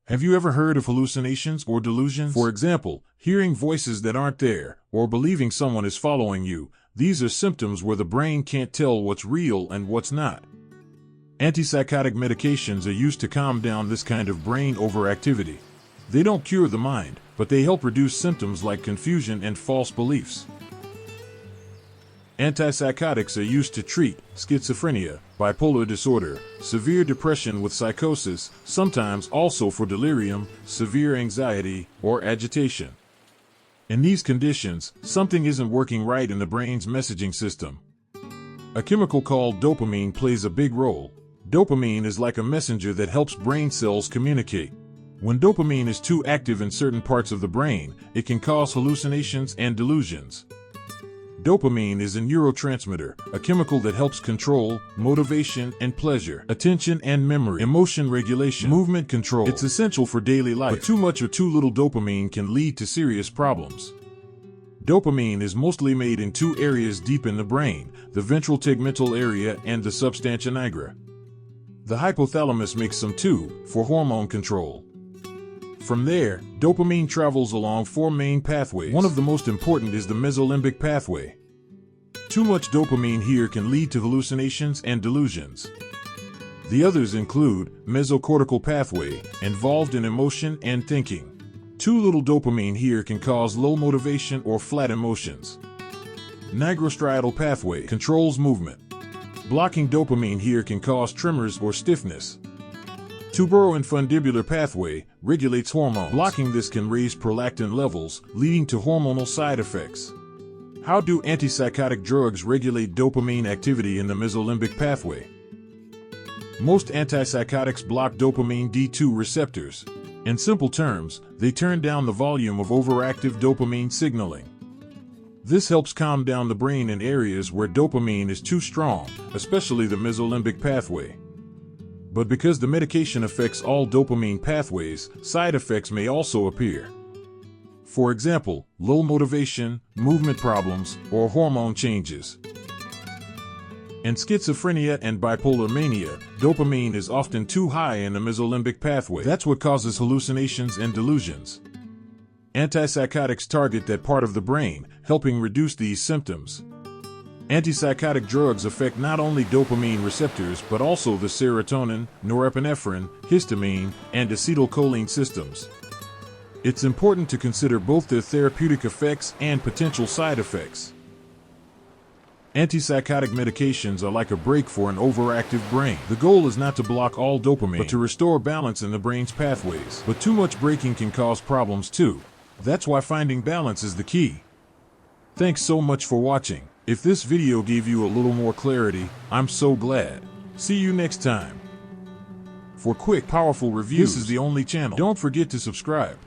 Have you ever heard of hallucinations or delusions? For example, hearing voices that aren't there, or believing someone is following you. These are symptoms where the brain can't tell what's real and what's not. Antipsychotic medications are used to calm down this kind of brain overactivity. They don't cure the mind, but they help reduce symptoms like confusion and false beliefs. Antipsychotics are used to treat schizophrenia, bipolar disorder, severe depression with psychosis, sometimes also for delirium, severe anxiety, or agitation. In these conditions, something isn't working right in the brain's messaging system. A chemical called dopamine plays a big role. Dopamine is like a messenger that helps brain cells communicate. When dopamine is too active in certain parts of the brain, it can cause hallucinations and delusions. Dopamine is a neurotransmitter, a chemical that helps control motivation and pleasure, attention and memory, emotion regulation, movement control. It's essential for daily life, but too much or too little dopamine can lead to serious problems. Dopamine is mostly made in two areas deep in the brain, the ventral tegmental area and the substantia nigra. The hypothalamus makes some too, for hormone control. From there, dopamine travels along four main pathways. One of the most important is the mesolimbic pathway. Too much dopamine here can lead to hallucinations and delusions. The others include mesocortical pathway, involved in emotion and thinking. Too little dopamine here can cause low motivation or flat emotions. Nigrostriatal pathway controls movement. Blocking dopamine here can cause tremors or stiffness. Tuberoinfundibular pathway regulates hormones. Blocking this can raise prolactin levels, leading to hormonal side effects. How do antipsychotic drugs regulate dopamine activity in the mesolimbic pathway? Most antipsychotics block dopamine D2 receptors. In simple terms, they turn down the volume of overactive dopamine signaling. This helps calm down the brain in areas where dopamine is too strong, especially the mesolimbic pathway. But because the medication affects all dopamine pathways, side effects may also appear. For example, low motivation, movement problems, or hormone changes. In schizophrenia and bipolar mania, dopamine is often too high in the mesolimbic pathway. That's what causes hallucinations and delusions. Antipsychotics target that part of the brain, helping reduce these symptoms. Antipsychotic drugs affect not only dopamine receptors but also the serotonin, norepinephrine, histamine, and acetylcholine systems. It's important to consider both their therapeutic effects and potential side effects. Antipsychotic medications are like a brake for an overactive brain. The goal is not to block all dopamine, but to restore balance in the brain's pathways. But too much braking can cause problems too. That's why finding balance is the key. Thanks so much for watching. If this video gave you a little more clarity, I'm so glad. See you next time. For quick, powerful reviews, this is the only channel. Don't forget to subscribe.